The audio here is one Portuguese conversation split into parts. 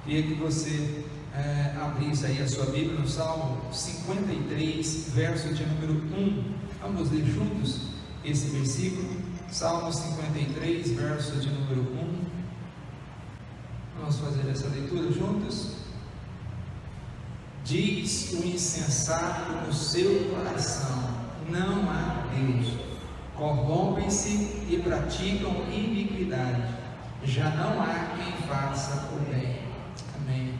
Queria que você abrisse aí a sua Bíblia no Salmo 53, verso de número 1. Vamos ler juntos esse versículo. Salmo 53, verso de número 1. Vamos fazer essa leitura juntos. Diz o insensato no seu coração: não há Deus. Corrompem-se e praticam iniquidade. Já não há quem faça o bem. Amém.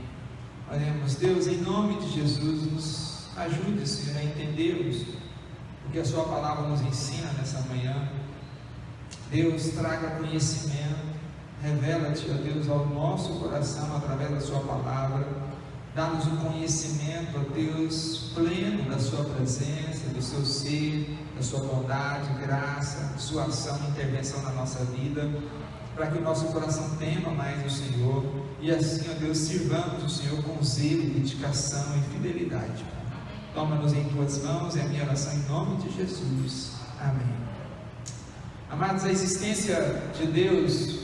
Oremos. Deus, em nome de Jesus, nos ajude, Senhor, a entendermos o que a sua palavra nos ensina nessa manhã. Deus, traga conhecimento, revela-te, ó Deus, ao nosso coração através da sua palavra. Dá-nos um conhecimento, ó Deus, pleno da sua presença, do seu ser, da sua bondade, graça, sua ação e intervenção na nossa vida, para que o nosso coração tema mais o Senhor, e assim, ó Deus, sirvamos o Senhor com zelo, dedicação e fidelidade. Toma-nos em tuas mãos, é a minha oração em nome de Jesus. Amém. Amados, a existência de Deus,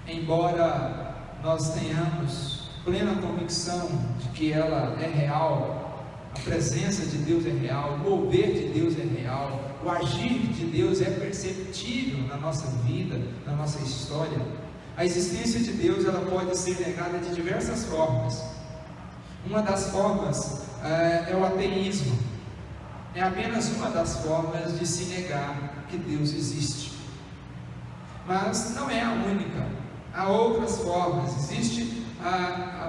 embora nós tenhamos plena convicção de que ela é real, a presença de Deus é real, o mover de Deus é real, o agir de Deus é perceptível na nossa vida, na nossa história. A existência de Deus, ela pode ser negada de diversas formas. Uma das formas é o ateísmo. É apenas uma das formas de se negar que Deus existe. Mas não é a única. Há outras formas. Existe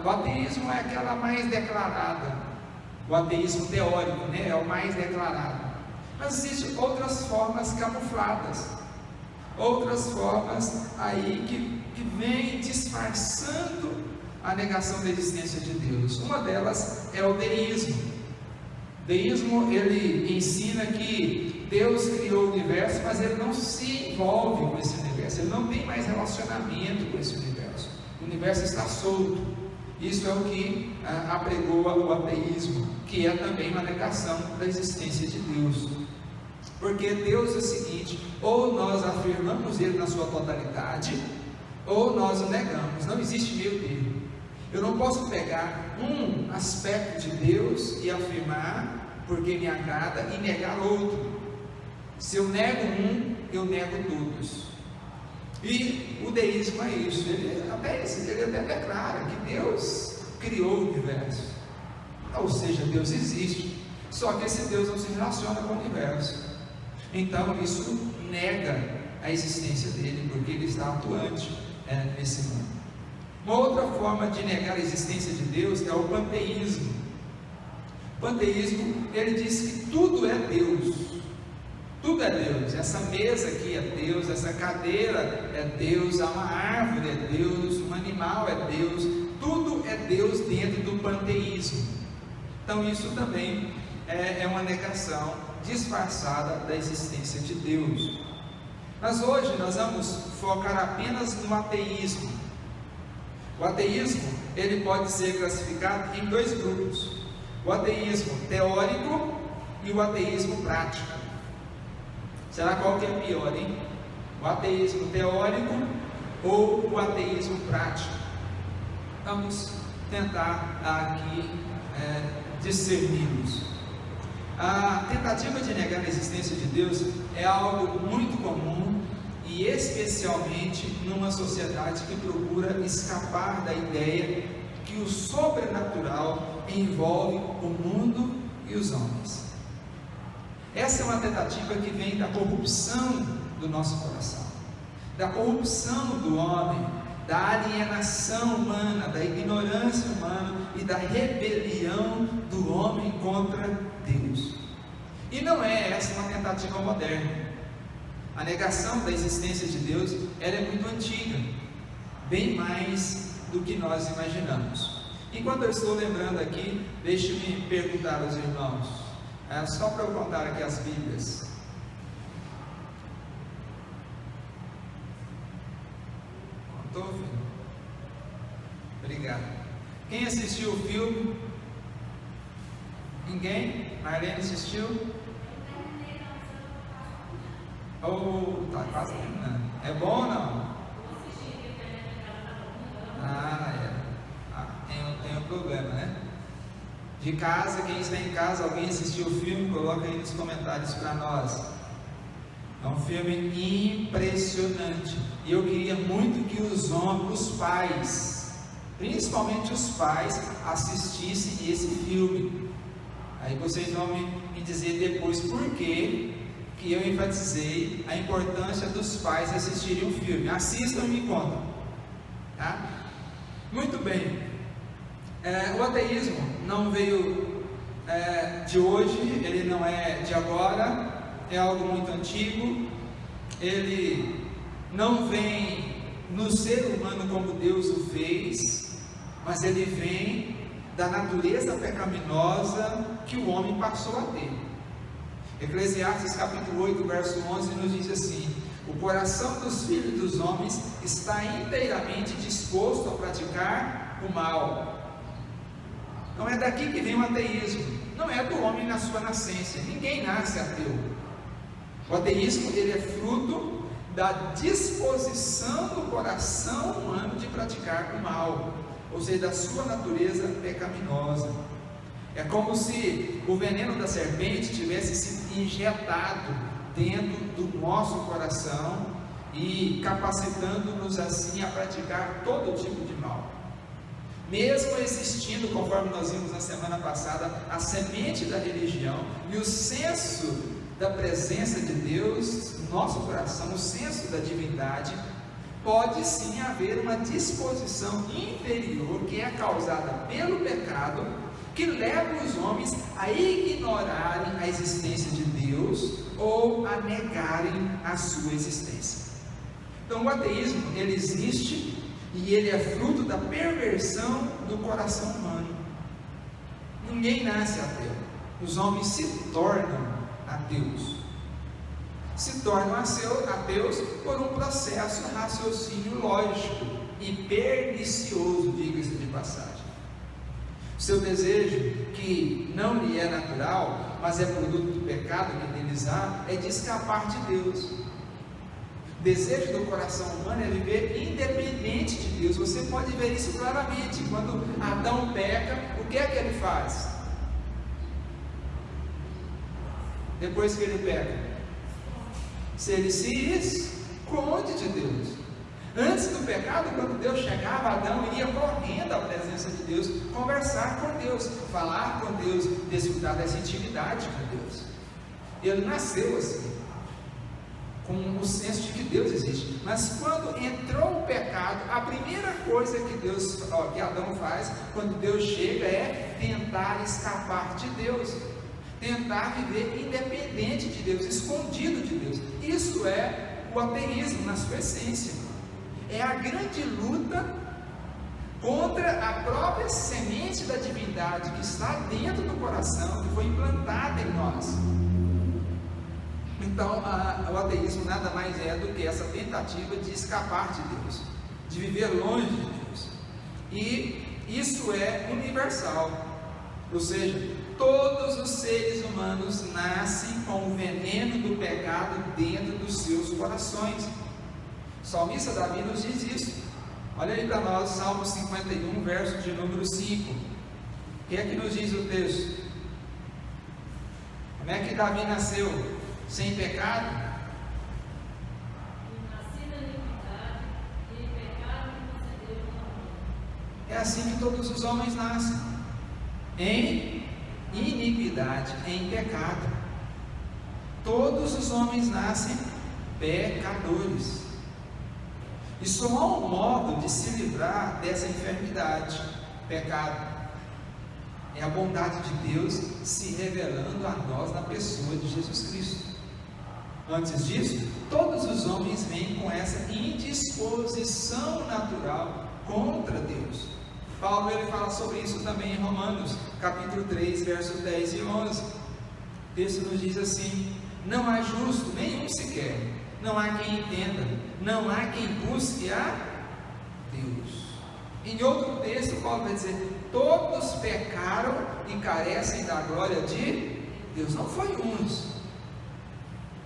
o ateísmo, é aquela mais declarada. O ateísmo teórico, né, é o mais declarado. Mas existem outras formas camufladas, outras formas aí que vêm disfarçando a negação da existência de Deus. Uma delas é o deísmo. O deísmo, ele ensina que Deus criou o universo, mas ele não se envolve com esse universo, ele não tem mais relacionamento com esse universo. O universo está solto. Isso é o que apregoa o ateísmo, que é também uma negação da existência de Deus. Porque Deus é o seguinte: ou nós afirmamos Ele na sua totalidade, ou nós o negamos. Não existe meio termo. Eu não posso pegar um aspecto de Deus e afirmar porque me agrada e negar outro. Se eu nego um, eu nego todos. E o deísmo é isso. Ele até declara que Deus criou o universo. Ou seja, Deus existe. Só que esse Deus não se relaciona com o universo. Então isso nega a existência dele, porque ele está atuante nesse mundo. Uma outra forma de negar a existência de Deus é o panteísmo. O panteísmo, ele diz que tudo é Deus. Tudo é Deus. Essa mesa aqui é Deus, essa cadeira é Deus, uma árvore é Deus, um animal é Deus. Tudo é Deus dentro do panteísmo. Então isso também é uma negação disfarçada da existência de Deus. Mas hoje nós vamos focar apenas no ateísmo. O ateísmo, ele pode ser classificado em dois grupos: o ateísmo teórico e o ateísmo prático. Será qual que é pior, hein? O ateísmo teórico ou o ateísmo prático? Vamos tentar aqui discerni-los. A tentativa de negar a existência de Deus é algo muito comum, e especialmente numa sociedade que procura escapar da ideia que o sobrenatural envolve o mundo e os homens. Essa é uma tentativa que vem da corrupção do nosso coração, da corrupção do homem, da alienação humana, da ignorância humana e da rebelião do homem contra Deus. E não é essa uma tentativa moderna. A negação da existência de Deus, ela é muito antiga, bem mais do que nós imaginamos. Enquanto eu estou lembrando aqui, deixe-me perguntar aos irmãos, só para eu contar aqui as Bíblias. Contou, filho? Obrigado. Quem assistiu o filme? Ninguém? Marlene assistiu? Tá quase terminando. É bom ou não? De casa, quem está em casa, alguém assistiu o filme? Coloca aí nos comentários para nós. É um filme impressionante. E eu queria muito que os pais, principalmente os pais, assistissem esse filme. Aí vocês vão me dizer depois por que eu enfatizei a importância dos pais assistirem o filme. Assistam e me contam. Tá? Muito bem. O ateísmo não veio de hoje, ele não é de agora, é algo muito antigo. Ele não vem no ser humano como Deus o fez, mas ele vem da natureza pecaminosa que o homem passou a ter. Eclesiastes capítulo 8, verso 11 nos diz assim: o coração dos filhos dos homens está inteiramente disposto a praticar o mal. Não é daqui que vem o ateísmo, não é do homem na sua nascença, ninguém nasce ateu. O ateísmo, ele é fruto da disposição do coração humano de praticar o mal, ou seja, da sua natureza pecaminosa. É como se o veneno da serpente tivesse sido injetado dentro do nosso coração e capacitando-nos assim a praticar todo tipo de mal. Mesmo existindo, conforme nós vimos na semana passada, a semente da religião e o senso da presença de Deus no nosso coração, o senso da divindade, pode sim haver uma disposição inferior que é causada pelo pecado, que leva os homens a ignorarem a existência de Deus ou a negarem a sua existência. Então o ateísmo, ele existe e ele é fruto da perversão do coração humano. Ninguém nasce ateu, os homens se tornam ateus. Se tornam ateus por um processo raciocínio lógico e pernicioso, diga-se de passagem. Seu desejo, que não lhe é natural, mas é produto do pecado que neles há, é de escapar de Deus. O desejo do coração humano é viver independente de Deus. Você pode ver isso claramente. Quando Adão peca, o que é que ele faz? Depois que ele peca, ele se esconde de Deus. Antes do pecado, quando Deus chegava, Adão ia correndo à presença de Deus, conversar com Deus, falar com Deus, desfrutar dessa intimidade com Deus. Ele nasceu assim, com o senso de que Deus existe. Mas quando entrou o pecado, a primeira coisa que Adão faz, quando Deus chega, é tentar escapar de Deus, tentar viver independente de Deus, escondido de Deus. Isso é o ateísmo na sua essência. É a grande luta contra a própria semente da divindade que está dentro do coração, que foi implantada em nós. Então, o ateísmo nada mais é do que essa tentativa de escapar de Deus, de viver longe de Deus. E isso é universal, ou seja, todos os seres humanos nascem com o veneno do pecado dentro dos seus corações. O salmista Davi nos diz isso. Olha aí para nós, Salmo 51, verso de número 5. O que é que nos diz o texto? Como é que Davi nasceu? Sem pecado? É assim que todos os homens nascem, em iniquidade, em pecado. Todos os homens nascem pecadores. E só há um modo de se livrar dessa enfermidade, pecado. É a bondade de Deus se revelando a nós na pessoa de Jesus Cristo. Antes disso, todos os homens vêm com essa indisposição natural contra Deus. Paulo ele fala sobre isso também em Romanos, capítulo 3, versos 10 e 11. O texto nos diz assim: não há justo nenhum sequer, não há quem entenda, não há quem busque a Deus. Em outro texto, Paulo vai dizer: todos pecaram e carecem da glória de Deus. Não foi uns,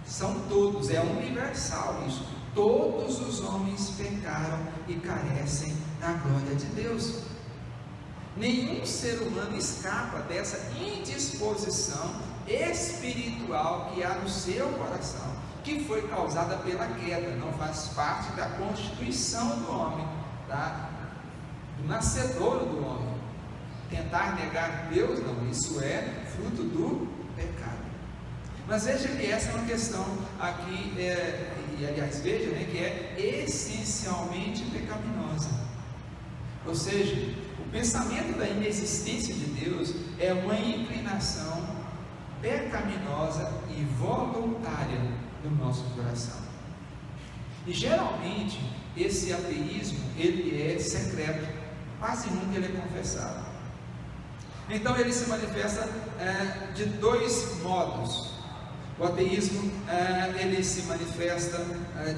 são todos, é universal isso. Todos os homens pecaram e carecem da glória de Deus. Nenhum ser humano escapa dessa indisposição espiritual que há no seu coração, que foi causada pela queda. Não faz parte da constituição do homem, do nascedouro do homem. Tentar negar Deus, não, isso é fruto do pecado. Mas veja que essa é uma questão aqui, e aliás, veja, que é essencialmente pecaminosa. Ou seja, o pensamento da inexistência de Deus é uma inclinação pecaminosa e voluntária do nosso coração. E geralmente, esse ateísmo, ele é secreto, quase nunca ele é confessado. Então ele se manifesta de dois modos. O ateísmo ele se manifesta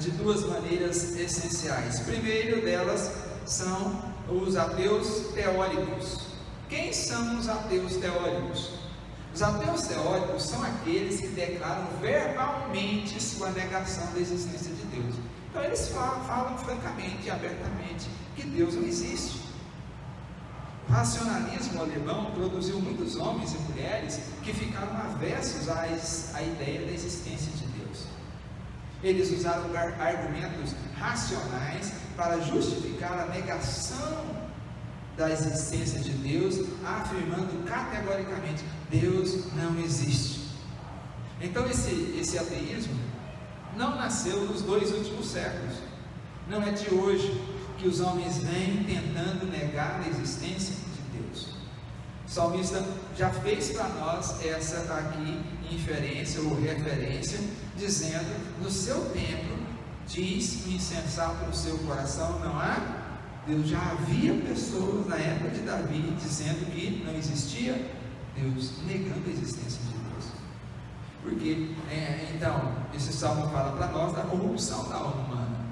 de duas maneiras essenciais. Primeiro delas são os ateus teóricos. Quem são os ateus teóricos? Os ateus teóricos são aqueles que declaram verbalmente sua negação da existência de Deus. Então eles falam francamente e abertamente que Deus não existe. O racionalismo alemão produziu muitos homens e mulheres que ficaram avessos à ideia da existência de Deus. Eles usaram argumentos racionais para justificar a negação da existência de Deus, afirmando categoricamente: Deus não existe. Então esse ateísmo não nasceu nos 2 últimos séculos, não é de hoje que os homens vêm tentando negar a existência de Deus. O salmista já fez para nós essa aqui inferência ou referência, dizendo: no seu tempo diz o insensato no seu coração, não há Deus. Já havia pessoas na época de Davi dizendo que não existia Deus, negando a existência de Deus. Porque então esse salmo fala para nós da corrupção da alma humana,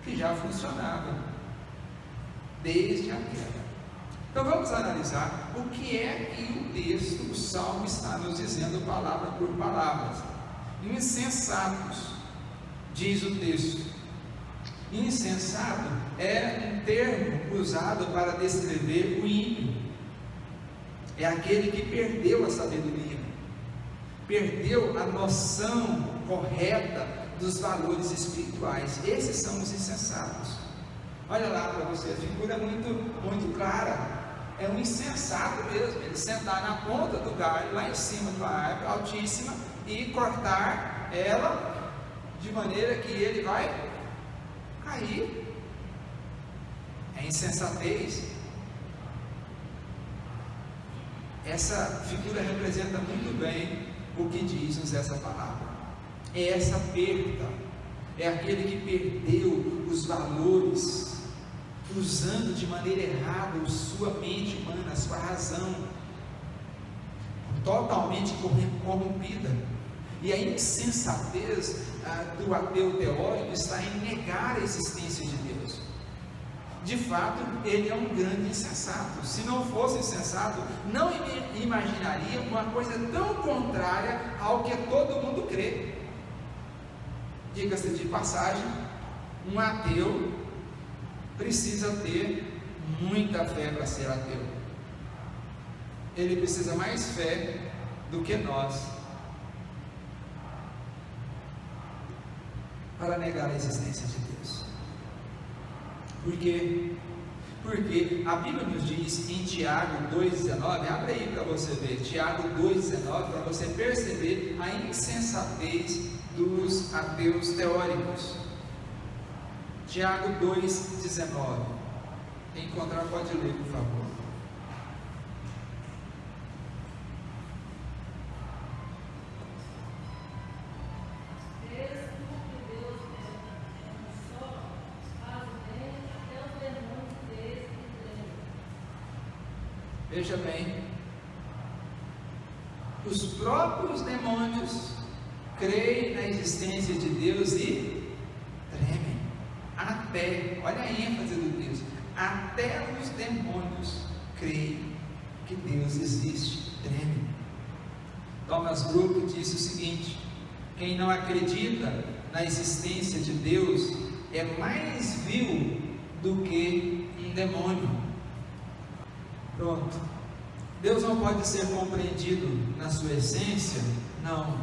que já funcionava desde a queda. Então vamos analisar o que é que o texto, o salmo está nos dizendo palavra por palavras. Insensatos, diz o texto. Insensato é um termo usado para descrever o ímpio. É aquele que perdeu a sabedoria, perdeu a noção correta dos valores espirituais. Esses são os insensatos. Olha lá para você, a figura é muito clara. É um insensato mesmo, ele sentar na ponta do galho, lá em cima de uma árvore altíssima, e cortar ela de maneira que ele vai cair. É insensatez. Essa figura representa muito bem o que diz-nos essa palavra. É essa perda, é aquele que perdeu os valores, usando de maneira errada sua mente humana, sua razão, totalmente corrompida. E a insensatez do ateu teórico está em negar a existência de Deus. De fato, ele é um grande insensato. Se não fosse insensato, não imaginaria uma coisa tão contrária ao que todo mundo crê. Diga-se de passagem, um ateu precisa ter muita fé para ser ateu. Ele precisa mais fé do que nós para negar a existência de Deus. Por quê? Porque a Bíblia nos diz em Tiago 2,19, abre aí para você ver, Tiago 2,19, para você perceber a insensatez dos ateus teóricos. Tiago 2,19. Quem encontrar pode ler, por favor. Veja bem, os próprios demônios creem na existência de Deus e tremem. Até, olha a ênfase do texto, até os demônios creem que Deus existe, tremem. Thomas Brooks disse o seguinte: quem não acredita na existência de Deus é mais vil do que um demônio. Pronto. Deus não pode ser compreendido na sua essência? Não.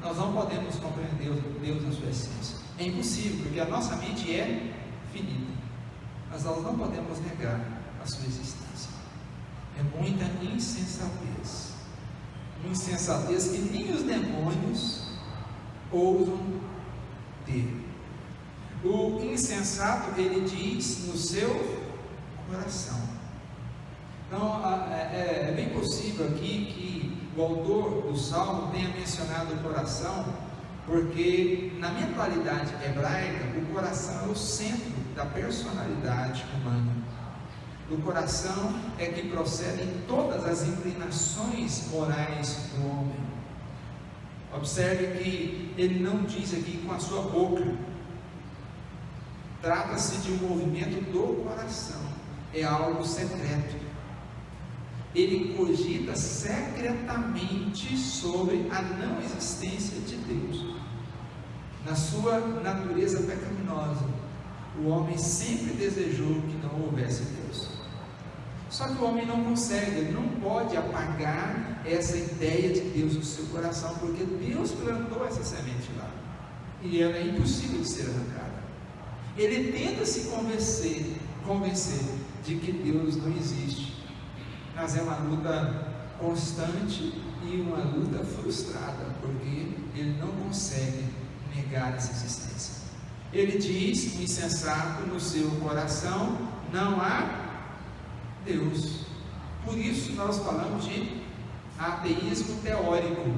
Nós não podemos compreender Deus na sua essência. É impossível, porque a nossa mente é finita. Mas nós não podemos negar a sua existência. É muita insensatez. Uma insensatez que nem os demônios ousam ter. O insensato, ele diz no seu coração. Então, é bem possível aqui que o autor do Salmo tenha mencionado o coração, porque na mentalidade hebraica, o coração é o centro da personalidade humana. Do coração é que procedem todas as inclinações morais do homem. Observe que ele não diz aqui com a sua boca. Trata-se de um movimento do coração, é algo secreto. Ele cogita secretamente sobre a não existência de Deus. Na sua natureza pecaminosa, o homem sempre desejou que não houvesse Deus. Só que o homem não consegue, ele não pode apagar essa ideia de Deus no seu coração, porque Deus plantou essa semente lá, e ela é impossível de ser arrancada. Ele tenta se convencer de que Deus não existe, mas é uma luta constante e uma luta frustrada, porque ele não consegue negar essa existência. Ele diz, o insensato no seu coração, não há Deus. Por isso nós falamos de ateísmo teórico,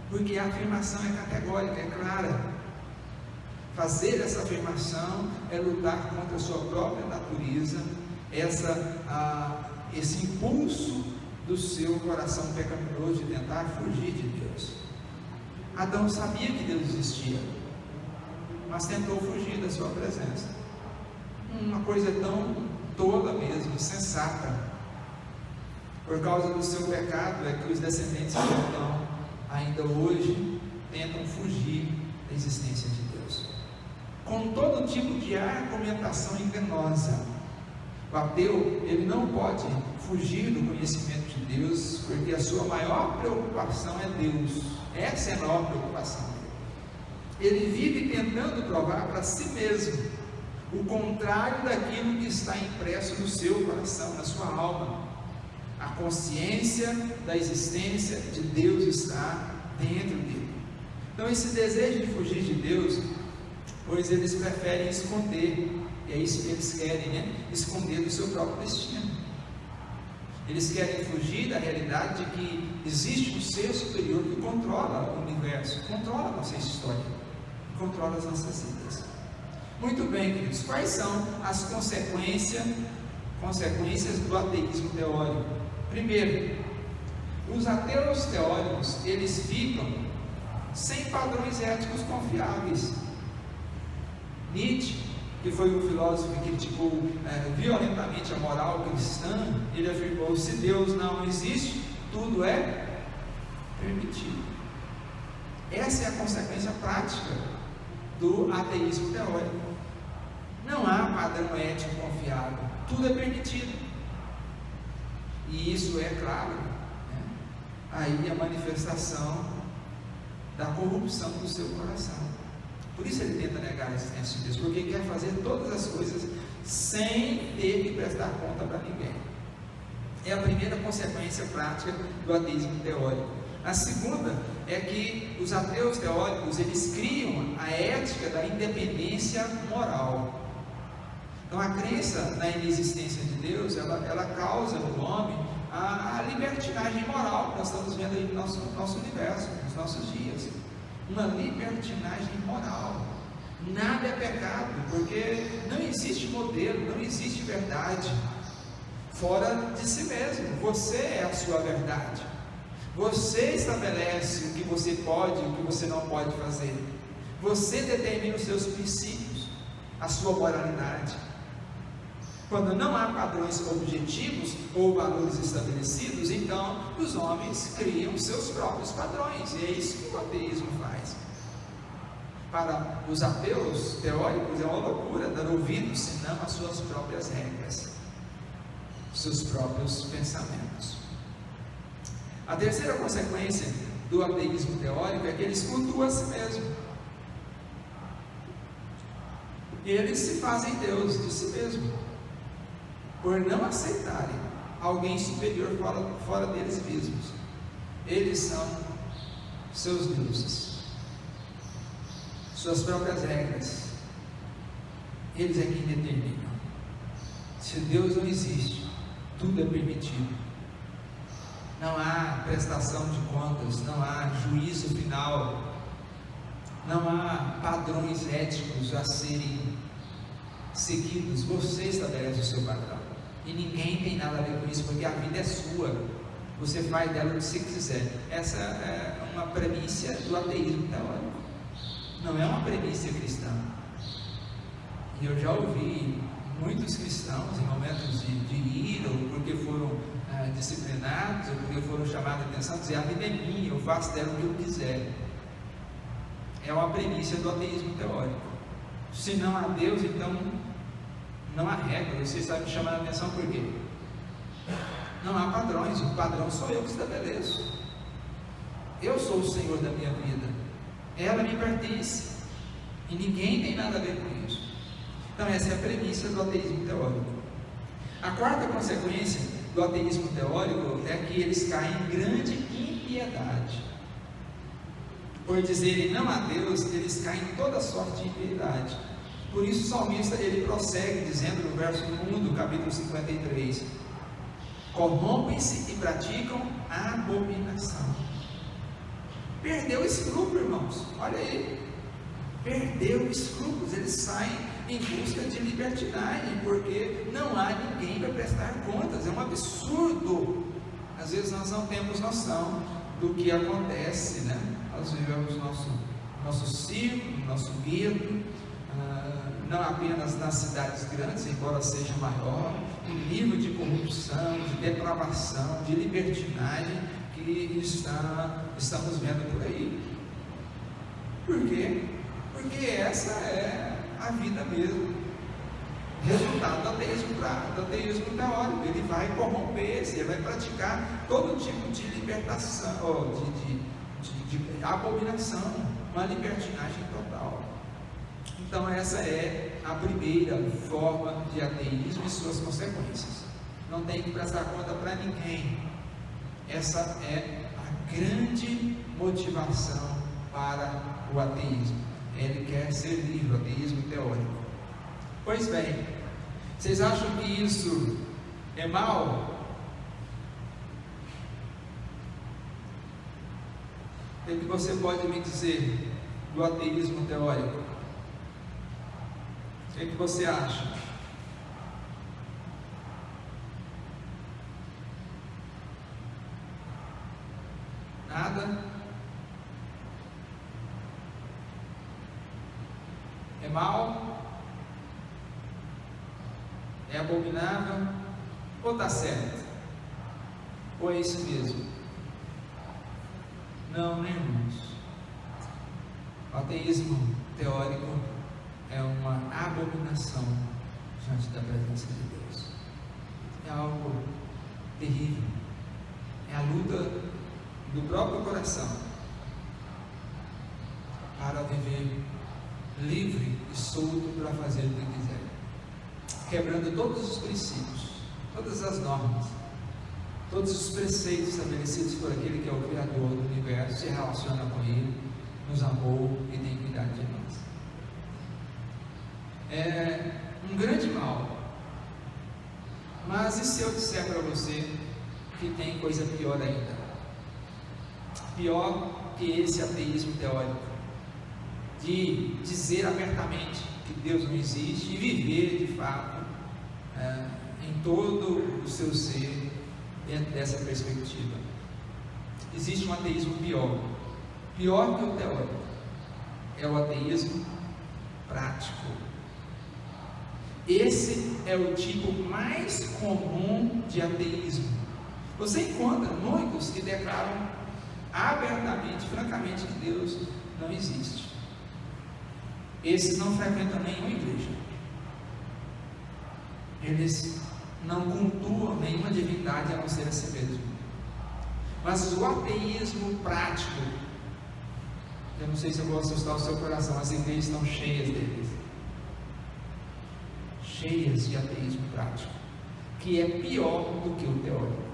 porque a afirmação é categórica, é clara. Fazer essa afirmação é lutar contra a sua própria natureza, esse impulso do seu coração pecaminoso de tentar fugir de Deus. Adão sabia que Deus existia, mas tentou fugir da sua presença. Uma coisa tão tola mesmo, sensata. Por causa do seu pecado é que os descendentes de Adão ainda hoje tentam fugir da existência de Deus, com todo tipo de argumentação enganosa. O ateu, ele não pode fugir do conhecimento de Deus, porque a sua maior preocupação é Deus. Essa é a maior preocupação dele. Ele vive tentando provar para si mesmo o contrário daquilo que está impresso no seu coração, na sua alma. A consciência da existência de Deus está dentro dele. Então esse desejo de fugir de Deus, pois eles preferem esconder, e é isso que eles querem, né? Esconder do seu próprio destino. Eles querem fugir da realidade de que existe um ser superior que controla o universo, controla a nossa história, controla as nossas vidas. Muito bem, queridos, quais são as consequências do ateísmo teórico? Primeiro, os ateus teóricos, eles ficam sem padrões éticos confiáveis. Nietzsche, que foi um filósofo que criticou violentamente a moral cristã, ele afirmou: se Deus não existe, tudo é permitido. Essa é a consequência prática do ateísmo teórico. Não há padrão ético confiável, tudo é permitido. E isso é claro, né? Aí a manifestação da corrupção do seu coração. Por isso ele tenta negar a existência de Deus, porque ele quer fazer todas as coisas sem ter que prestar conta para ninguém. É a primeira consequência prática do ateísmo teórico. A segunda é que os ateus teóricos, eles criam a ética da independência moral. Então a crença na inexistência de Deus, ela causa no homem a libertinagem moral que nós estamos vendo aí no nosso universo, nos nossos dias. Uma libertinagem moral. Nada é pecado, porque não existe modelo, não existe verdade fora de si mesmo. Você é a sua verdade. Você estabelece o que você pode e o que você não pode fazer. Você determina os seus princípios, a sua moralidade. Quando não há padrões objetivos ou valores estabelecidos, então os homens criam seus próprios padrões, e é isso que o ateísmo faz. Para os ateus teóricos é uma loucura dar ouvido senão às suas próprias regras. seus próprios pensamentos. A terceira consequência do ateísmo teórico é que eles cultuam a si mesmo. Eles se fazem Deus de si mesmo, por não aceitarem alguém superior fora deles mesmos. Eles são seus deuses, suas próprias regras. Eles é quem determinam. Se Deus não existe, tudo é permitido. Não há prestação de contas, não há juízo final, não há padrões éticos a serem seguidos. Você estabelece o seu padrão e ninguém tem nada a ver com isso, porque a vida é sua, você faz dela o que você quiser. Essa é uma premissa do ateísmo teórico, não é uma premissa cristã. E eu já ouvi muitos cristãos em momentos de ira, ou porque foram disciplinados, ou porque foram chamados a atenção, dizer: a vida é minha, eu faço dela o que eu quiser. É uma premissa do ateísmo teórico. Se não há Deus, então não há regra. Você está me chamando a atenção por quê? Não há padrões, o padrão sou eu que estabeleço. Eu sou o Senhor da minha vida, ela me pertence, e ninguém tem nada a ver com isso. Então essa é a premissa do ateísmo teórico. A quarta consequência do ateísmo teórico é que eles caem em grande impiedade. Por dizerem não há Deus, eles caem em toda sorte de impiedade. Por isso o salmista ele prossegue dizendo no verso 1 do capítulo 53: corrompem-se e praticam a abominação. Perdeu o escrúpulo, irmãos. Olha aí, perdeu escrúpulos. Eles saem em busca de libertinagem, porque não há ninguém para prestar contas. É um absurdo. Às vezes nós não temos noção do que acontece, né? Nós vivemos nosso círculo, nosso gueto, não apenas nas cidades grandes, embora seja maior, o nível de corrupção, de depravação, de libertinagem que estamos vendo por aí. Por quê? Porque essa é a vida mesmo, resultado do ateísmo teórico. Ele vai corromper-se, ele vai praticar todo tipo de libertação, de abominação, uma libertinagem total. Então essa é a primeira forma de ateísmo e suas consequências. Não tem que prestar conta para ninguém. Essa é a grande motivação para o ateísmo. Ele quer ser livre, o ateísmo teórico. Pois bem, vocês acham que isso é mal? O que você pode me dizer do ateísmo teórico? O que você acha? Nada? É mal? É abominável? Ou está certo? Ou é isso mesmo? Não, né, irmãos? O ateísmo teórico é uma abominação diante da presença de Deus. É algo terrível. É a luta do próprio coração para viver livre e solto para fazer o que quiser, quebrando todos os princípios, todas as normas, todos os preceitos estabelecidos por aquele que é o Criador do universo, se relaciona com Ele, nos amou e tem cuidado de nós. É um grande mal. Mas e se eu disser para você que tem coisa pior ainda? Pior que esse ateísmo teórico, de dizer abertamente que Deus não existe e viver de fato em todo o seu ser dentro dessa perspectiva. Existe um ateísmo pior que o teórico, é o ateísmo prático. Esse é o tipo mais comum de ateísmo. Você encontra muitos que declaram abertamente, francamente, que Deus não existe. Esses não frequentam nenhuma igreja. Eles não cultuam nenhuma divindade a não ser a si mesmo. Mas o ateísmo prático, eu não sei se eu vou assustar o seu coração, as igrejas estão cheias deles, cheias de ateísmo prático, que é pior do que o teórico.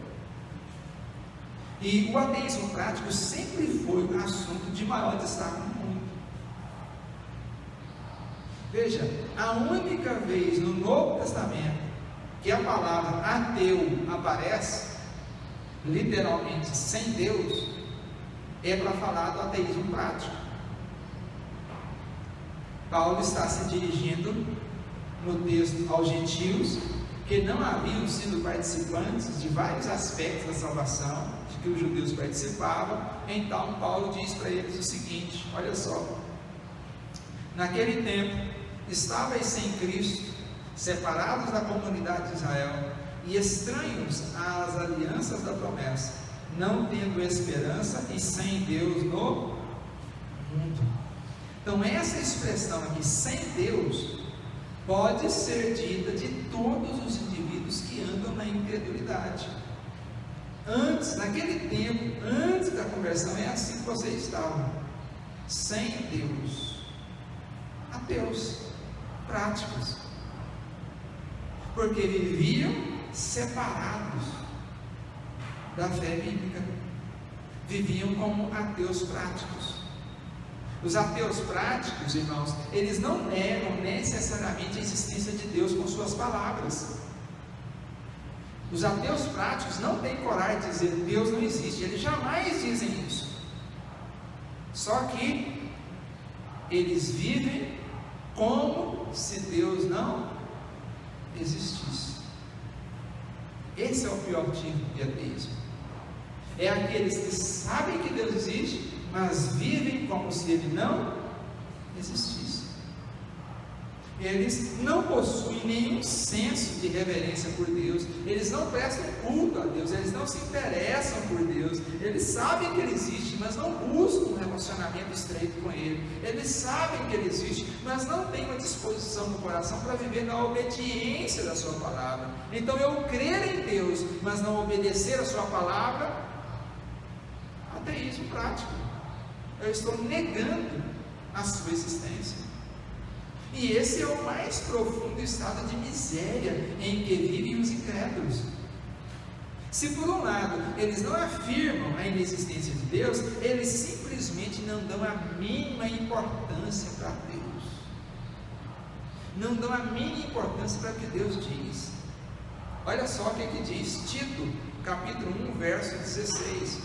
E o ateísmo prático sempre foi um assunto de maior destaque no mundo. Veja, a única vez no Novo Testamento que a palavra ateu aparece, literalmente sem Deus, é para falar do ateísmo prático. Paulo está se dirigindo no texto aos gentios que não haviam sido participantes de vários aspectos da salvação, de que os judeus participavam. Então Paulo diz para eles o seguinte: olha só, naquele tempo estavais sem Cristo, separados da comunidade de Israel e estranhos às alianças da promessa, não tendo esperança e sem Deus no mundo. Então essa expressão aqui, sem Deus, pode ser dita de todos os indivíduos que andam na incredulidade. Antes, naquele tempo, antes da conversão, é assim que você estava, sem Deus, ateus, práticos, porque viviam separados da fé bíblica, viviam como ateus práticos. Os ateus práticos, irmãos, eles não negam necessariamente a existência de Deus com suas palavras. Os ateus práticos não têm coragem de dizer Deus não existe, eles jamais dizem isso. Só que eles vivem como se Deus não existisse. Esse é o pior tipo de ateísmo. É aqueles que sabem que Deus existe, mas vivem como se Ele não existisse. Eles não possuem nenhum senso de reverência por Deus, eles não prestam culto a Deus, eles não se interessam por Deus, eles sabem que Ele existe, mas não buscam um relacionamento estreito com Ele, eles sabem que Ele existe, mas não têm uma disposição no coração para viver na obediência da Sua palavra. Então, eu crer em Deus, mas não obedecer a Sua palavra, ateísmo prático. Eu estou negando a sua existência. E esse é o mais profundo estado de miséria em que vivem os incrédulos. Se por um lado eles não afirmam a inexistência de Deus, eles simplesmente não dão a mínima importância para Deus. Não dão a mínima importância para o que Deus diz. Olha só o que diz Tito, capítulo 1, verso 16.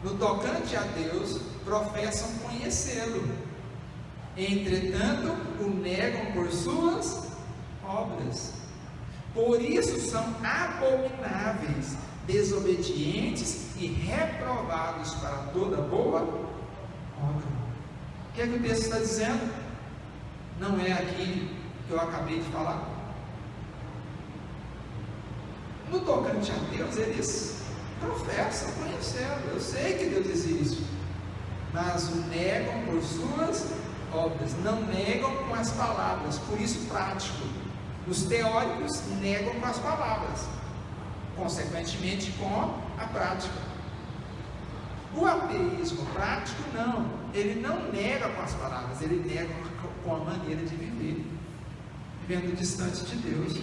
No tocante a Deus, professam conhecê-lo, entretanto o negam por suas obras. Por isso são abomináveis, desobedientes e reprovados para toda boa obra. O que é que o texto está dizendo? Não é aqui que eu acabei de falar. No tocante a Deus, eles professam conhecê-lo. Eu sei que Deus existe, mas o negam por suas obras, não negam com as palavras. Por isso, prático. Os teóricos negam com as palavras, consequentemente com a prática. O ateísmo prático não, ele não nega com as palavras, ele nega com a maneira de viver, vivendo distante de Deus,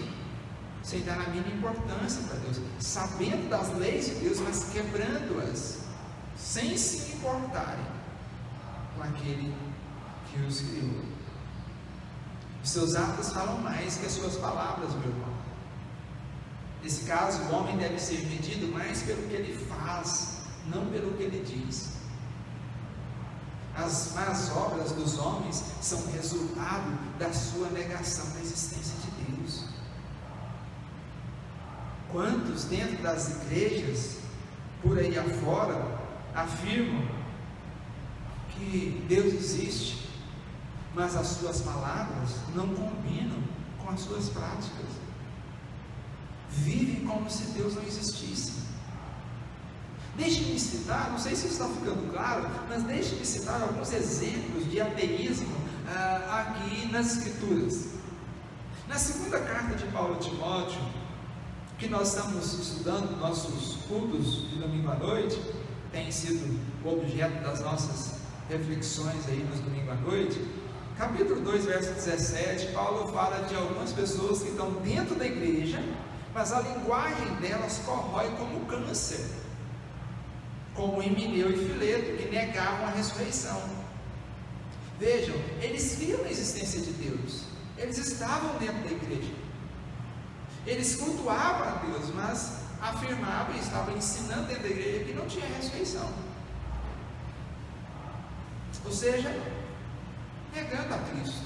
sem dar a mínima importância para Deus, sabendo das leis de Deus, mas quebrando-as, sem se importarem com aquele que os criou. Os seus atos falam mais que as suas palavras, meu irmão. Nesse caso, o homem deve ser medido mais pelo que ele faz, não pelo que ele diz. As más obras dos homens são resultado da sua negação da existência de Deus. Quantos dentro das igrejas, por aí afora, afirmam que Deus existe, mas as suas palavras não combinam com as suas práticas, vivem como se Deus não existisse. Deixe-me citar, não sei se está ficando claro, mas deixe-me citar alguns exemplos de ateísmo aqui nas Escrituras. Na segunda carta de Paulo a Timóteo, O que nós estamos estudando, nossos cultos de domingo à noite, tem sido o objeto das nossas reflexões aí nos domingos à noite. Capítulo 2, verso 17, Paulo fala de algumas pessoas que estão dentro da igreja, mas a linguagem delas corrói como câncer, como Himeneu e Fileto, que negavam a ressurreição. Vejam, eles criam na existência de Deus, eles estavam dentro da igreja, eles cultuavam a Deus, mas afirmavam e estavam ensinando dentro da igreja que não tinha ressurreição, ou seja, negando a Cristo.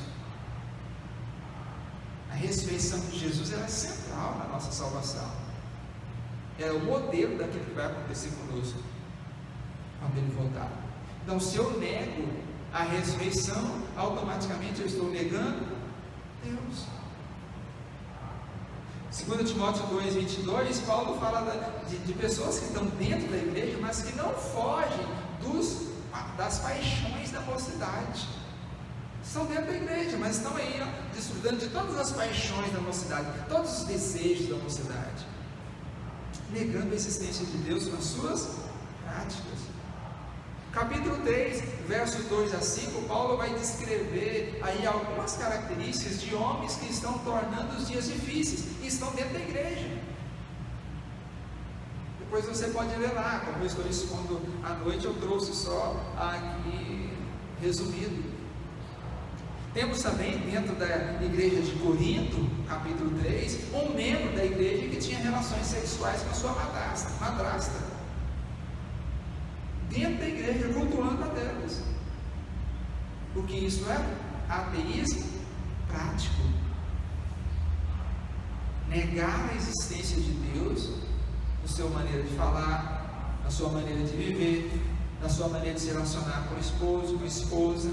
A ressurreição de Jesus era central na nossa salvação, era o modelo daquilo que vai acontecer conosco quando Ele voltar. Então, se eu nego a ressurreição, automaticamente eu estou negando Deus. 2 Timóteo 2,22, Paulo fala de pessoas que estão dentro da igreja, mas que não fogem das paixões da mocidade. Estão dentro da igreja, mas estão aí desfrutando de todas as paixões da mocidade, todos os desejos da mocidade, negando a existência de Deus nas suas práticas. Capítulo 3, verso 2 a 5, Paulo vai descrever aí algumas características de homens que estão tornando os dias difíceis e estão dentro da igreja. Depois você pode ler lá, como eu estou expondo à noite, eu trouxe só aqui resumido. Temos também dentro da igreja de Corinto, capítulo 3, um membro da igreja que tinha relações sexuais com a sua madrasta. Dentro da igreja, cultuando a Deus. O que isso é? Ateísmo prático. Negar a existência de Deus na sua maneira de falar, na sua maneira de viver, na sua maneira de se relacionar com o esposo, com a esposa,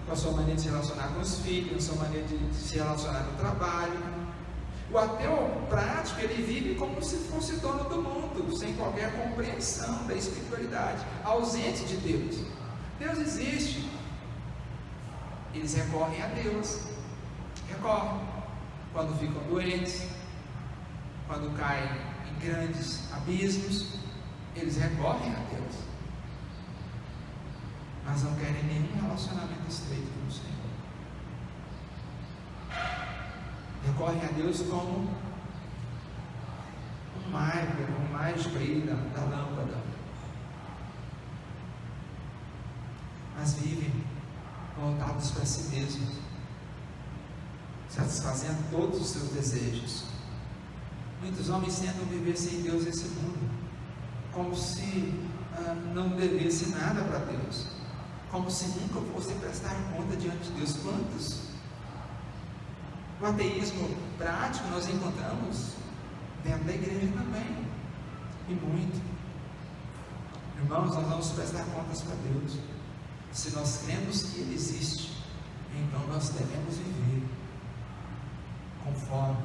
com a sua maneira de se relacionar com os filhos, na sua maneira de se relacionar no trabalho. O ateu prático, ele vive como se fosse dono do mundo, sem qualquer compreensão da espiritualidade, ausente de Deus. Deus existe, eles recorrem a Deus, recorrem quando ficam doentes, quando caem em grandes abismos, eles recorrem a Deus, mas não querem nenhum relacionamento estreito com o Senhor. Recorrem a Deus como um mais brilho da lâmpada, mas vivem voltados para si mesmos, satisfazendo todos os seus desejos. Muitos homens tentam viver sem Deus nesse mundo, como se não devesse nada para Deus, como se nunca fosse prestar conta diante de Deus. Quantos? O ateísmo prático nós encontramos dentro da igreja também, e muito. Irmãos, nós vamos prestar contas para Deus. Se nós cremos que Ele existe, então nós devemos viver conforme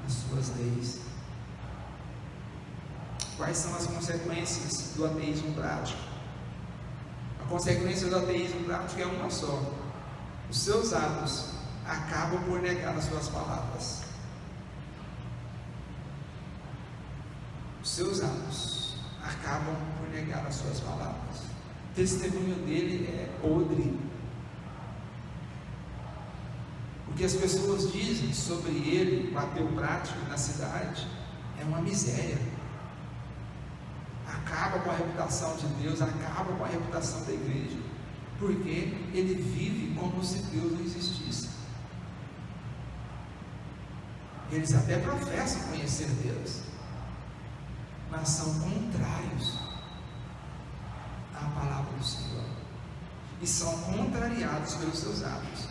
as suas leis. Quais são as consequências do ateísmo prático? A consequência do ateísmo prático é uma só: os seus atos acabam por negar as suas palavras. Os seus atos acabam por negar as suas palavras. O testemunho dele é podre. O que as pessoas dizem sobre ele, o ateu prático na cidade, é uma miséria. Acaba com a reputação de Deus, acaba com a reputação da igreja, porque ele vive como se Deus não existisse. Eles até professam conhecer Deus, mas são contrários à palavra do Senhor, e são contrariados pelos seus atos.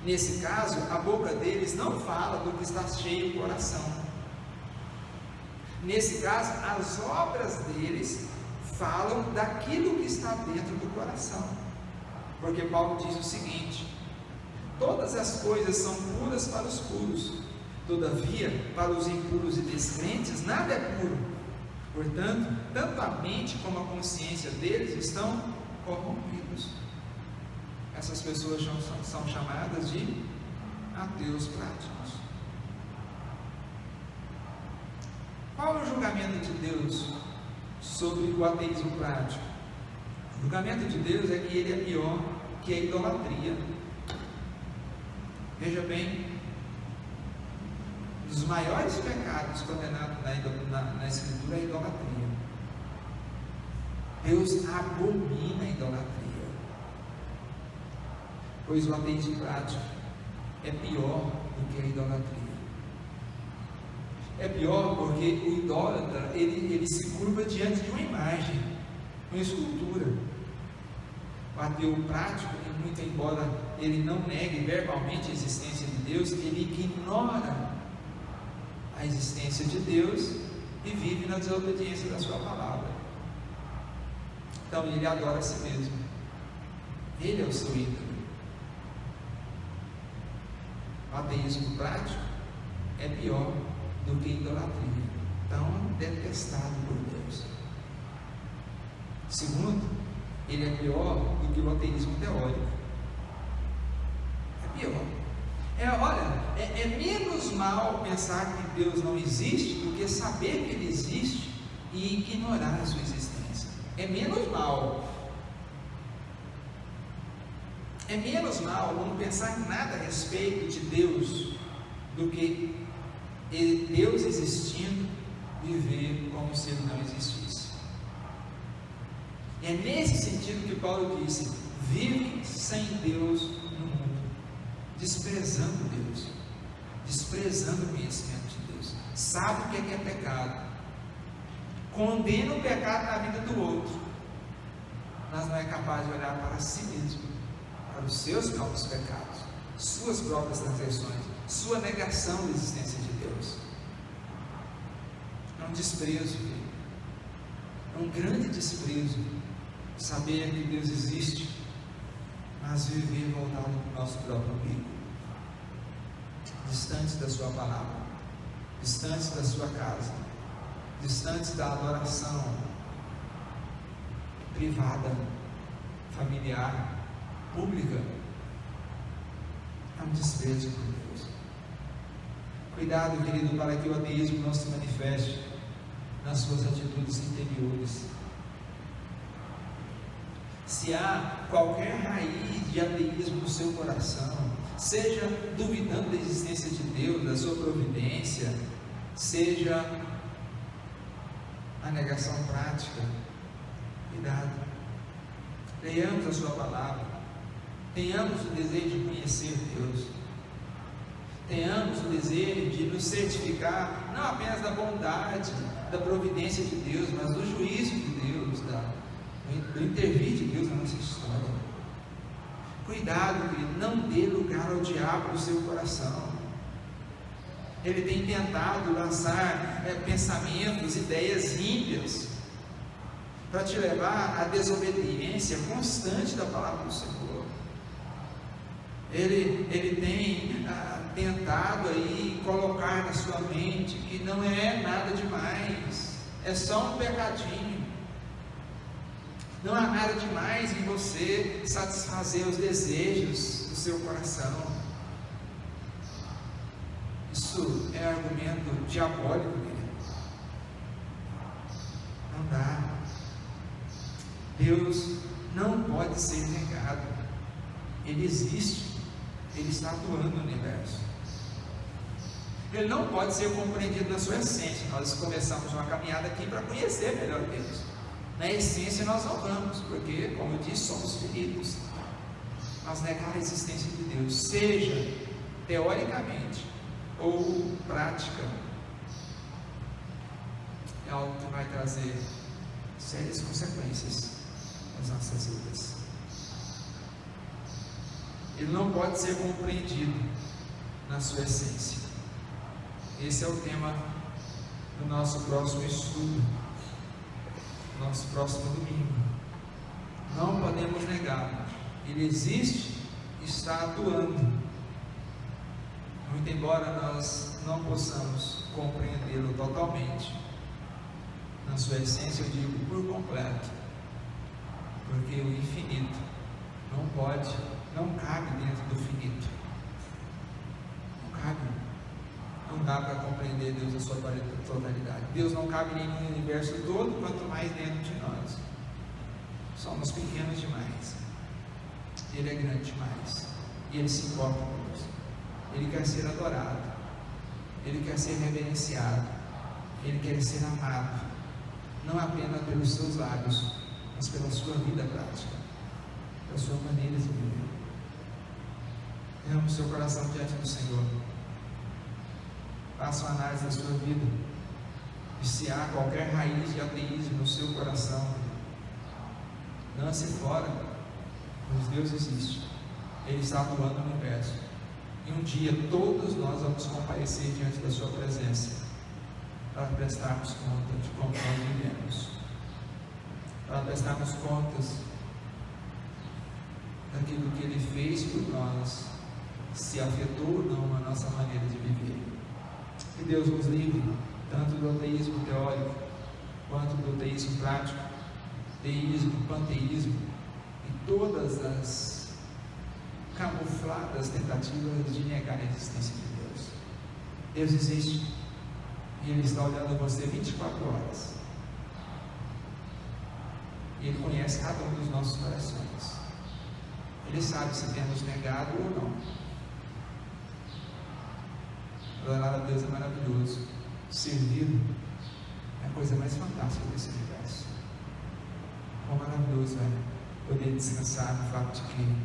Nesse caso, a boca deles não fala do que está cheio o coração. Nesse caso, as obras deles falam daquilo que está dentro do coração, porque Paulo diz o seguinte: todas as coisas são puras para os puros, todavia, para os impuros e descrentes, nada é puro. Portanto, tanto a mente como a consciência deles estão corrompidos. Essas pessoas são chamadas de ateus práticos. Qual é o julgamento de Deus sobre o ateísmo prático? O julgamento de Deus é que ele é pior que a idolatria. Veja bem, um dos maiores pecados condenados na Escritura é a idolatria. Deus abomina a idolatria, pois o ateísmo prático é pior do que a idolatria. É pior porque o idólatra, ele se curva diante de uma imagem, uma escultura. O ateu prático, muito embora ele não negue verbalmente a existência de Deus, ele ignora a existência de Deus e vive na desobediência da sua palavra. Então ele adora a si mesmo. Ele é o seu ídolo. O ateísmo prático é pior do que a idolatria, tão detestado por Deus. Segundo, ele é pior do que o ateísmo teórico. É pior. É menos mal pensar que Deus não existe do que saber que Ele existe e ignorar a sua existência. É menos mal. É menos mal não pensar em nada a respeito de Deus do que Deus existindo, viver como se Ele não existisse. E é nesse sentido que Paulo disse: vive sem Deus no mundo, desprezando Deus, desprezando o conhecimento de Deus, sabe o que é pecado, condena o pecado na vida do outro, mas não é capaz de olhar para si mesmo, para os seus próprios pecados, suas próprias transgressões, sua negação da existência de Deus. É um desprezo, é um grande desprezo saber que Deus existe, mas viver voltado para o nosso próprio umbigo, distantes da sua palavra, distantes da sua casa, distantes da adoração privada, familiar, pública. É um desprezo por Deus. Cuidado, querido, para que o ateísmo não se manifeste nas suas atitudes interiores. Se há qualquer raiz de ateísmo no seu coração, seja duvidando da existência de Deus, da sua providência, seja a negação prática, cuidado. Leiamos a sua palavra, tenhamos o desejo de conhecer Deus, tenhamos o desejo de nos certificar não apenas da bondade, da providência de Deus, mas do juízo de Deus, do intervir de Deus na nossa história. Cuidado, querido, não dê lugar ao diabo no seu coração. Ele tem tentado lançar pensamentos, ideias ímpias, para te levar à desobediência constante da palavra do Senhor. Ele tem tentado aí colocar na sua mente que não é nada demais, é só um pecadinho. Não há nada demais em você satisfazer os desejos do seu coração. Isso é argumento diabólico, querido. Não dá. Deus não pode ser negado. Ele existe. Ele está atuando no universo. Ele não pode ser compreendido na sua essência. Nós começamos uma caminhada aqui para conhecer melhor Deus. Na essência nós não vamos, porque, como eu disse, somos finitos. Mas negar a existência de Deus, seja teoricamente ou prática, é algo que vai trazer sérias consequências nas nossas vidas. Ele não pode ser compreendido na sua essência. Esse é o tema do nosso próximo estudo, nosso próximo domingo. Não podemos negar, Ele existe e está atuando. Muito embora nós não possamos compreendê-lo totalmente, na sua essência eu digo por completo, porque o infinito não cabe dentro do finito, não Não dá para compreender Deus na sua totalidade. Deus não cabe nem no universo todo, quanto mais dentro de nós. Somos pequenos demais. Ele é grande demais. E Ele se importa conosco. Ele quer ser adorado. Ele quer ser reverenciado. Ele quer ser amado. Não apenas pelos seus lábios, mas pela sua vida prática, pela sua maneira de viver. Derrame o seu coração diante do Senhor. Faça uma análise da sua vida. E se há qualquer raiz de ateísmo no seu coração, lance fora. Pois Deus existe. Ele está atuando no universo. E um dia todos nós vamos comparecer diante da sua presença, para prestarmos conta de como nós vivemos, para prestarmos contas daquilo que Ele fez por nós, se afetou ou não a nossa maneira de viver. Que Deus nos livre tanto do ateísmo teórico quanto do ateísmo prático, deísmo, panteísmo e todas as camufladas tentativas de negar a existência de Deus. Deus existe e Ele está olhando você 24 horas. E Ele conhece cada um dos nossos corações. Ele sabe se temos negado ou não. Adorar a Deus é maravilhoso. Servir é a coisa mais fantástica desse universo. Quão maravilhoso é poder descansar no fato de que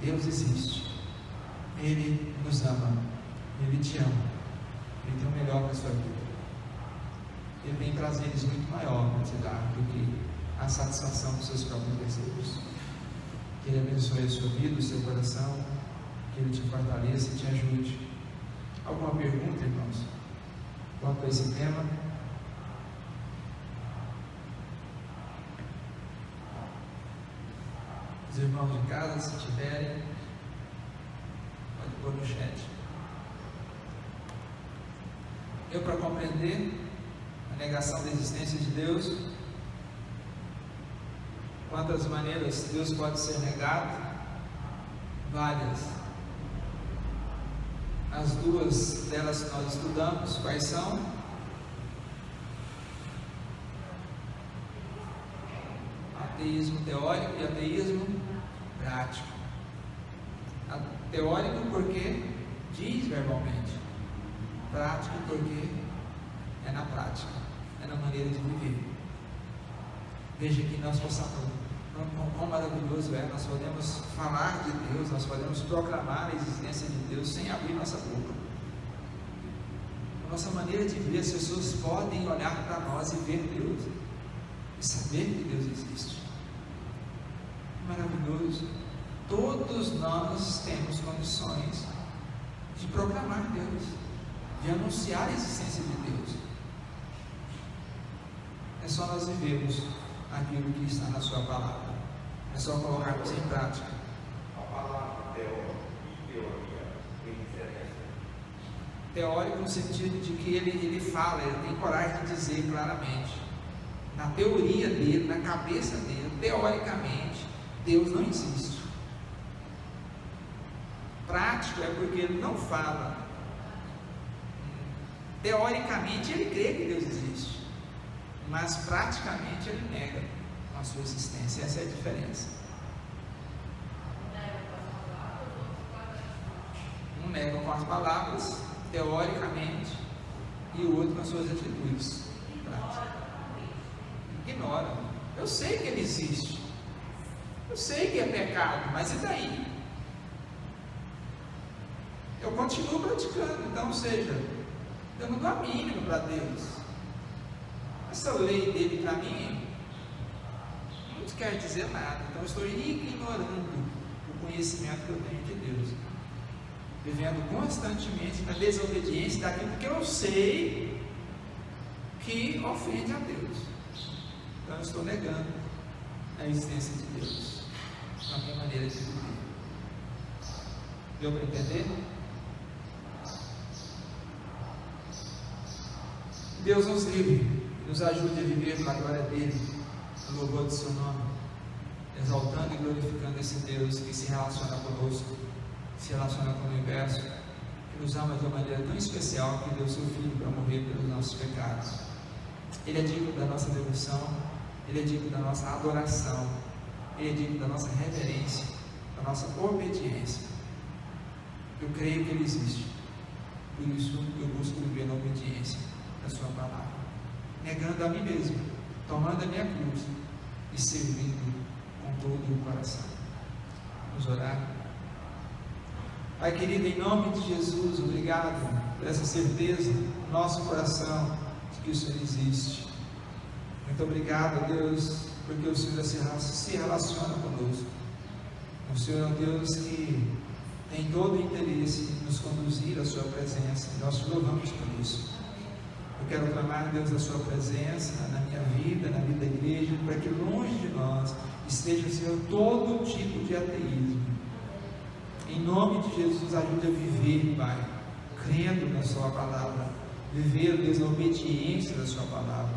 Deus existe. Ele nos ama. Ele te ama. Ele tem o melhor para a sua vida. Ele tem prazeres muito maior para te dar do que a satisfação dos seus próprios desejos. Que Ele abençoe a sua vida, o seu coração. Que Ele te fortaleça e te ajude. Alguma pergunta, irmãos? Quanto a esse tema? Os irmãos de casa, se tiverem, pode pôr no chat. Eu, para compreender a negação da existência de Deus, quantas maneiras Deus pode ser negado? Várias. As duas delas que nós estudamos, quais são? Ateísmo teórico e ateísmo prático. Teórico porque diz verbalmente, prático porque é na prática, é na maneira de viver. Veja que nós possamos, quão maravilhoso é, nós podemos falar de Deus, nós podemos proclamar a existência de Deus sem abrir nossa boca. A nossa maneira de viver, as pessoas podem olhar para nós e ver Deus e saber que Deus existe. Maravilhoso. Todos nós temos condições de proclamar Deus, de anunciar a existência de Deus. É só nós vivermos aquilo que está na sua palavra. É só colocarmos em prática. A palavra teórica e teoria tem diferença? Teórico no sentido de que ele fala, ele tem coragem de dizer claramente. Na teoria dele, na cabeça dele, teoricamente, Deus não existe. Prático é porque ele não fala. Teoricamente ele crê que Deus existe, mas praticamente ele nega a sua existência. Essa é a diferença. Um nega com as palavras, teoricamente, e o outro com as suas atitudes práticas. Ignora. Eu sei que ele existe, eu sei que é pecado, mas e daí? Eu continuo praticando. Então, ou seja, eu não dou a mínima para Deus. Essa lei dele para mim não quer dizer nada. Então eu estou ignorando o conhecimento que eu tenho de Deus, vivendo constantemente na desobediência daquilo que eu sei que ofende a Deus. Então eu estou negando a existência de Deus, a minha maneira de viver. Deu para entender? Deus nos livre, nos ajude a viver para a glória dele, no louvor do seu nome, exaltando e glorificando esse Deus que se relaciona conosco, se relaciona com o universo, que nos ama de uma maneira tão especial que deu seu Filho para morrer pelos nossos pecados. Ele é digno da nossa devoção, Ele é digno da nossa adoração, Ele é digno da nossa reverência, da nossa obediência. Eu creio que Ele existe, por isso eu busco viver na obediência da Sua palavra, negando a mim mesmo, tomando a minha cruz e servindo com todo o coração. Vamos orar. Pai querido, em nome de Jesus, obrigado por essa certeza no nosso coração de que o Senhor existe. Muito obrigado, Deus, porque o Senhor se relaciona conosco. O Senhor é um Deus que tem todo o interesse em nos conduzir à Sua presença, e nós te louvamos por isso. Eu quero clamar, Deus, a Sua presença na minha vida, na vida da igreja, para que longe de nós esteja, Senhor, todo tipo de ateísmo. Em nome de Jesus, ajude a viver, Pai, crendo na Sua palavra, viver, Deus, na obediência da Sua palavra.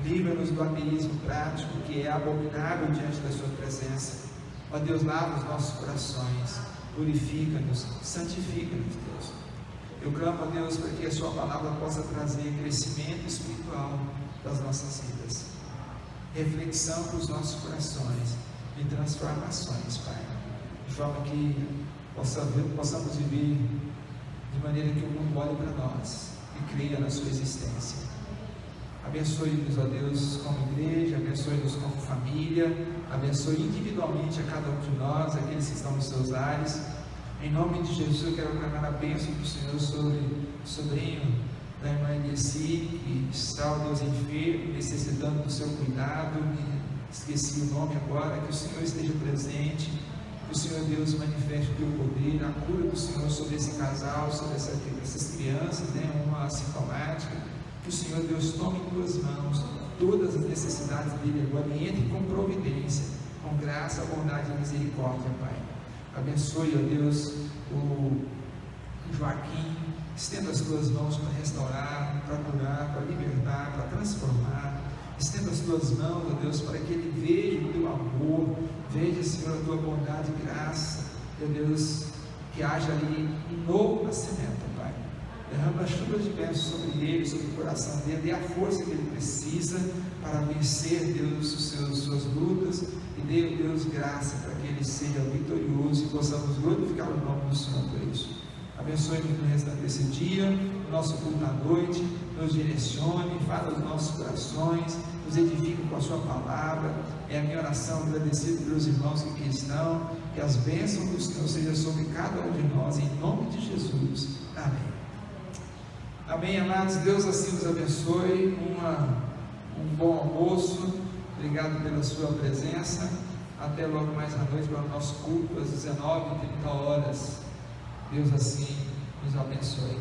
Livra-nos do ateísmo prático, que é abominável diante da Sua presença. Ó Deus, lava os nossos corações, purifica-nos, santifica-nos, Deus. Eu clamo a Deus para que a Sua palavra possa trazer crescimento espiritual para as nossas vidas, reflexão para os nossos corações e transformações, Pai, de forma que possamos viver de maneira que o mundo olhe para nós e creia na Sua existência. Abençoe-nos, ó Deus, como igreja, abençoe-nos como família, abençoe individualmente a cada um de nós, aqueles que estão nos seus lares. Em nome de Jesus, eu quero clamar a bênção do Senhor sobre o sobrinho da irmã Eliesi, que está, ó Deus, enfermo, necessitando do seu cuidado. Esqueci o nome agora. Que o Senhor esteja presente, que o Senhor Deus manifeste o teu poder, a cura do Senhor sobre esse casal, sobre essas crianças, uma assintomática. Que o Senhor Deus tome em tuas mãos todas as necessidades dele agora e entre com providência, com graça, bondade e misericórdia, Pai. Abençoe, ó Deus, o Joaquim, estenda as tuas mãos para restaurar, para curar, para libertar, para transformar. Estenda as tuas mãos, ó Deus, para que ele veja o teu amor, veja, Senhor, a tua bondade e graça, ó Deus, que haja ali um novo nascimento, Pai. Derrama chuvas de bênçãos sobre ele, sobre o coração dele, dê a força que ele precisa para vencer, Deus, suas lutas, e dê, Deus, graça para que ele seja vitorioso e possamos glorificar o nome do Senhor por isso. Abençoe-nos no restante desse dia, no nosso culto à noite, nos direcione, fala aos nossos corações, nos edifique com a Sua palavra. É a minha oração, agradecido pelos irmãos que aqui estão, que as bênçãos do Senhor sejam sobre cada um de nós, em nome de Jesus. Amém. Amém, amados. Deus assim os abençoe. Um bom almoço. Obrigado pela sua presença. Até logo mais à noite para o nosso culto às 19h30. Deus assim nos abençoe.